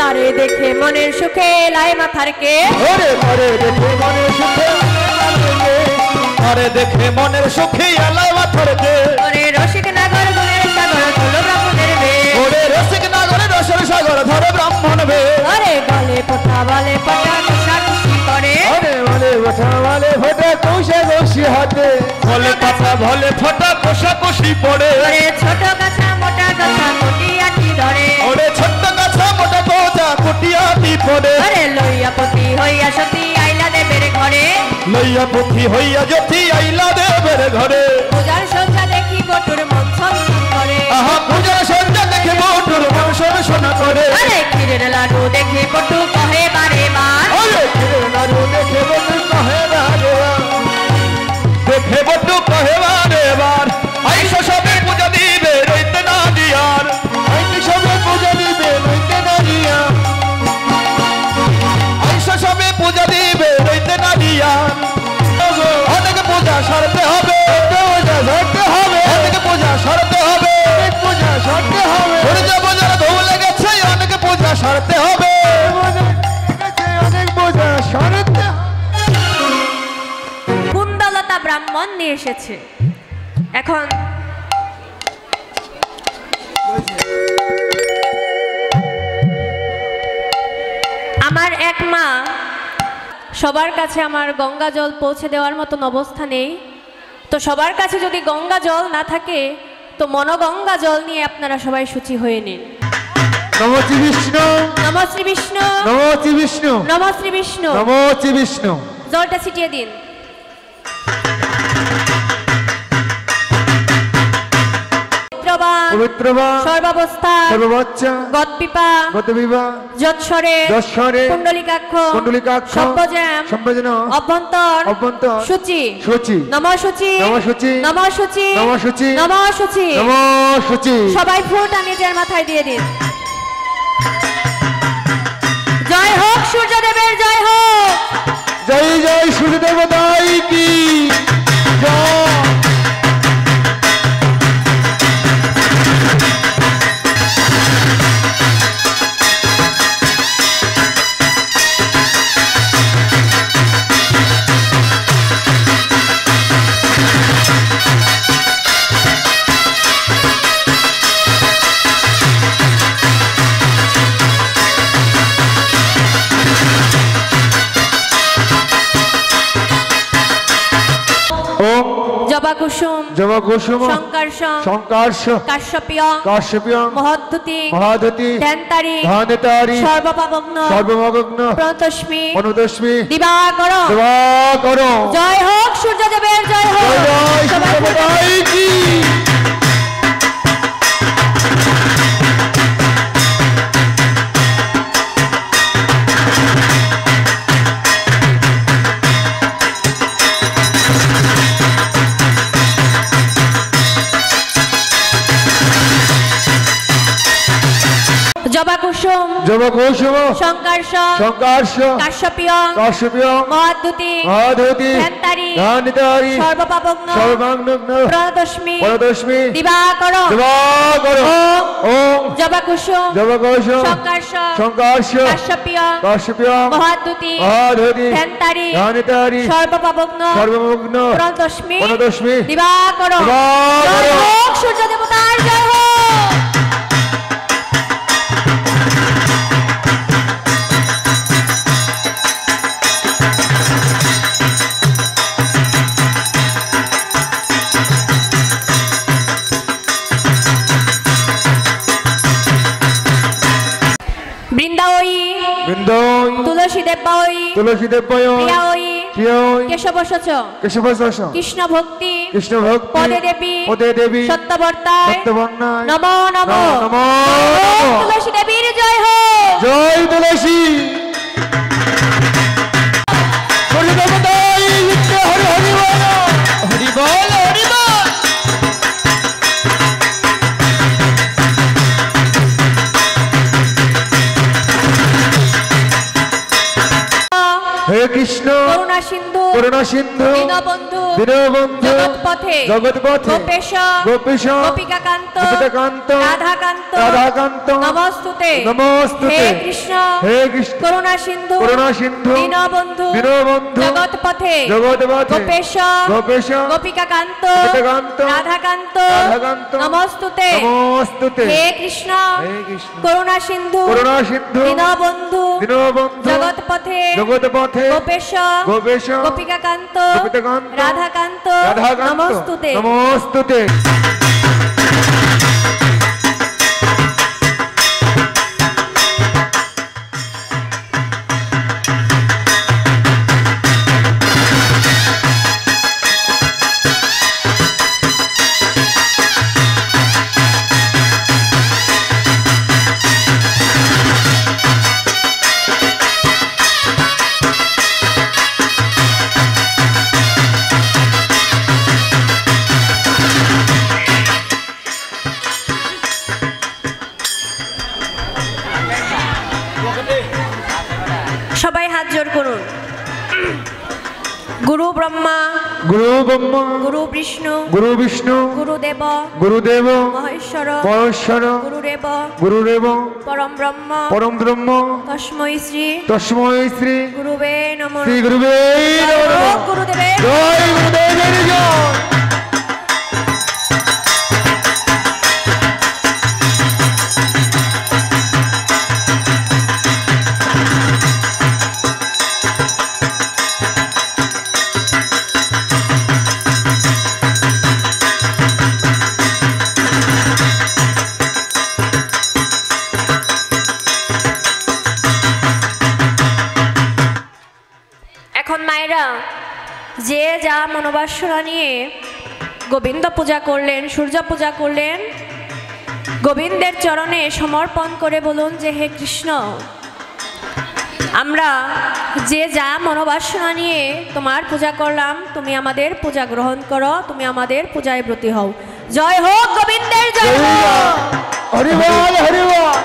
তারে দেখে মনের সুখে লাই মাথার কে ওরে তারে দেখে মনের সুখে তারে দেখে মনের সুখে লাই মাথার কে ওরে রসিক নাগর গুণের সাগর ধরো ব্রাহ্মণের বে ওরে রসিক নাগর রসের সাগর ধরো ব্রাহ্মণ বে ওরে গলে পটা বলে পটা কষাকষি করে ওরে বলে ওঠা বলে ফটা কৌশে কৌশি হাতে বলে কথা বলে ফটা কষাকষি পড়ে ওরে ছোট গাছা মোটা গাছা কুটিয়াটি ধরে ওরে ছোট্ট গাছা মোটা কোজা কুটিয়াটি পড়ে ওরে লইয়া পতি হইয়া সতী আইলা দেবের ঘরে লইয়া পুথি হইয়া যথি আইলা দেবের ঘরে পূজার সজ্জা দেখি বটুর মন ছলছল করে আহা পূজার সজ্জা দেখে বটুর মন শোনা করে আরে ক্ষীরের লাডু দেখে বটু কহে বারে বার ওরে ক্ষীরের লাডু দেখে বটু কহে বারে বার দেখে বটু কহে বারে বার আইসো সবে পূজা দিবে রইতে না দিয়ার আইসো সবে পূজা দিবে রইতে না দিয়ার আইসো সবে পূজা দিবে রইতে না দিয়ার অনেক পূজা সারতে হবে পূজা সারতে হবে অনেক পূজা সারতে হবে পূজা সারতে হবে দুর্গা পূজার ধুম লেগেছে অনেক পূজা সারতে হবে অনেক পূজা সারতে কুণ্ডলতা ব্রাহ্মণ নিয়ে এসেছে এখন আমার এক মা সবার কাছে আমার গঙ্গা জল পৌঁছে দেওয়ার মতন অবস্থা নেই তো সবার কাছে যদি গঙ্গা জল না থাকে তো মনগঙ্গা জল নিয়ে আপনারা সবাই শুচি হয়ে নিন নমো শ্রী বিষ্ণু নমঃ শ্রী বিষ্ণু নমো শ্রী বিষ্ণু নমঃ শ্রী বিষ্ণু নমো শ্রী বিষ্ণু জলটা ছিটিয়ে দিন পবিত্রবান সর্বাবস্থা সর্ববাচ্চা গতপিপা গতবিবা যৎসরে যৎসরে কুণ্ডলিকাক্ষ কুণ্ডলিকাক্ষ সব্বজাম সম্পজন অভ্যন্তর অভ্যন্তর শুচি শুচি নমঃ শুচি নমঃ শুচি নমঃ শুচি নমঃ শুচি নমঃ শুচি নমঃ শুচি সবাই ফুলটা নিজের মাথায় দিয়ে দিন জয় হোক সূর্যদেবের জয় হোক জয় জয় সূর্যদেবতাই কি জয় জবা কুসুম জবা কুসুম শঙ্কর্ষ শঙ্কর্ষ কাশ্যপীয় কাশ্যপীয় মহদ্যুতি মহাদতি ধ্যানতারি ধানতারি সর্বপাবগ্ন সর্বমগ্ন প্রতস্মি অনুদস্মি দিবাকর দিবাকর জয় হোক সূর্যদেবের জয় হোক জয় জয় সবাই সূর্যদেবতাই কি জবা কুসুম জবা কুসুম শঙ্কর্ষ শঙ্কর্ষ কাশ্যপীয় কাশ্যপীয় মহাদ্যুতি মহাদতি ধ্যানতারি ধানতারি সর্বপাবগ্ন সর্বমগ্ন প্রতস্মি পরদস্মি দিবাকর দিবাকর ওম জবা কুসুম জবা কুসুম শঙ্কর্ষ শঙ্কর্ষ কাশ্যপীয় কাশ্যপীয় মহাদ্যুতি মহাদতি ধ্যানতারি ধানতারি সর্বপাবগ্ন সর্বমগ্ন প্রতস্মি পরদস্মি দিবাকর দিবাকর জয় হোক সূর্য দেবতার জয় হোক বৃন্দাবয়ী বৃন্দই তুলসী দেব্যায়ী তুলসী দেবয় প্রিয়ায়ী প্রিয়ই কেশবশচ কেশবশস কৃষ্ণ ভক্তি কৃষ্ণ ভক্তি পদে দেবী পদে দেবী সত্যবর্তায় সত্যবর্ণায় নমো নমো নমো তুলসী দেবীর জয় হোক জয় তুলসী সূর্য দেবতাই নিত্য হরি হরি বল হরি বল হরি বল হে কৃষ্ণ করুণা সিন্ধু করুণা সিন্ধু দীনবন্ধু দীনবন্ধু জগৎপথে জগৎপথে গোপেশ গোপীশ গোপিকাকান্ত গোপিকাকান্ত রাধাকান্ত রাধাকান্ত নমস্তুতে নমস্তুতে হে কৃষ্ণ হে কৃষ্ণ করুণা সিন্ধু করুণা সিন্ধু দীনবন্ধু দীনবন্ধু জগৎপথে জগৎপথে গোপেশ গোপীশ গোপিকাকান্ত গোপিকাকান্ত রাধাকান্ত রাধাকান্ত নমস্তুতে নমস্তুতে হে কৃষ্ণ হে কৃষ্ণ করুণা সিন্ধু করুণা সিন্ধু দীনবন্ধু দীনবন্ধু জগৎপথে জগৎপথে গোপেশ গোপীশ গোপিকাকান্ত গোপিকাকান্ত রাধাকান্ত রাধাকান্ত নমস্তুতে নমস্তুতে সবাই হাত জোড় করুন। গুরু ব্রহ্মা গুরু ব্রহ্মা গুরু বিষ্ণু গুরু বিষ্ণু গুরুদেব গুরুদেব মহেশ্বর মহেশ্বর গুরুদেব গুরুদেব পরম ব্রহ্ম পরম ব্রহ্ম তস্মৈ শ্রী তস্মৈ শ্রী গুরুবে নমঃ। শ্রী গুরুবে জয় নমঃ। হোক গুরুদেবের। জয় গুরুদেবের জয়। এখন মায়েরা যে যা মনোবাসনা নিয়ে গোবিন্দ পূজা করলেন, সূর্য পূজা করলেন, গোবিন্দের চরণে সমর্পণ করে বলুন যে হে কৃষ্ণ, আমরা যে যা মনোবাসনা নিয়ে তোমার পূজা করলাম, তুমি আমাদের পূজা গ্রহণ করো, তুমি আমাদের পূজায় ব্রতী হও। জয় হোক গোবিন্দের জয় হোক। হরি বল হরি বল।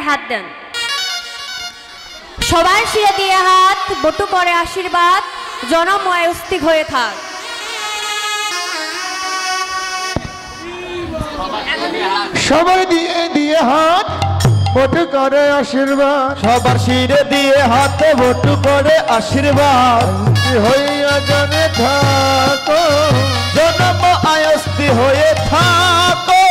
হাত দেন, সবাই শিরে দিয়ে হাত, বটু করে আশীর্বাদ, জনময় অস্থির হয়ে থাক। সবাই দিয়ে দিয়ে হাত, বটু করে আশীর্বাদ, সবার শিরে দিয়ে হাতে বটু করে আশীর্বাদ, হইয়া জানে থাকো, জনম আয়স্তি হয়ে থাকো।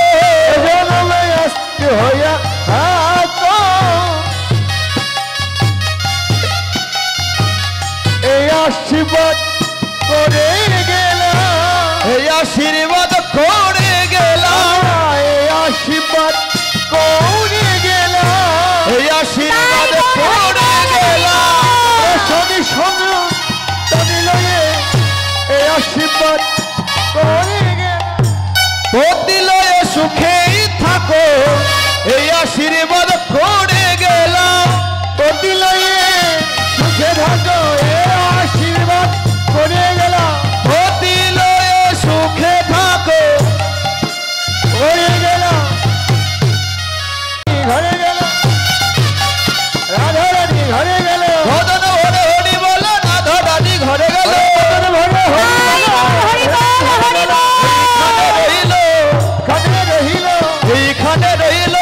আশীর্বাদ করে গেলাম অতি লয়ে সুখে থাকো এ আশীর্বাদ করে গেলাম অতি লয়ে সুখে থাকো করে গেলাম ঘরে গেল রাধা রানী ঘরে গেল ভজন ভরে হরি বল রাধা রানী ঘরে গেল ভজন ভরে হরি খানে রহিল এইখানে রহিল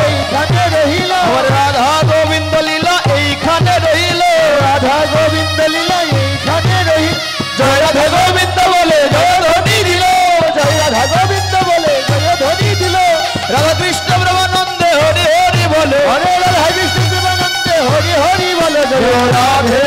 এইখানে রহিল আমার রাধা গোবিন্দ লীলা এইখানে রহিল রাধা গোবিন্দ লীলা এইখানে রহিল জয় রাধা গোবিন্দ বলে জয় ধ্বনি দিল জয় রাধা গোবিন্দ বলে জয় ধ্বনি দিল রাধা কৃষ্ণ ব্রহ্মানন্দে হরি হরি বলে হরে রাধা কৃষ্ণ প্রেমানন্দে হরি হরি বলে জয় রাধে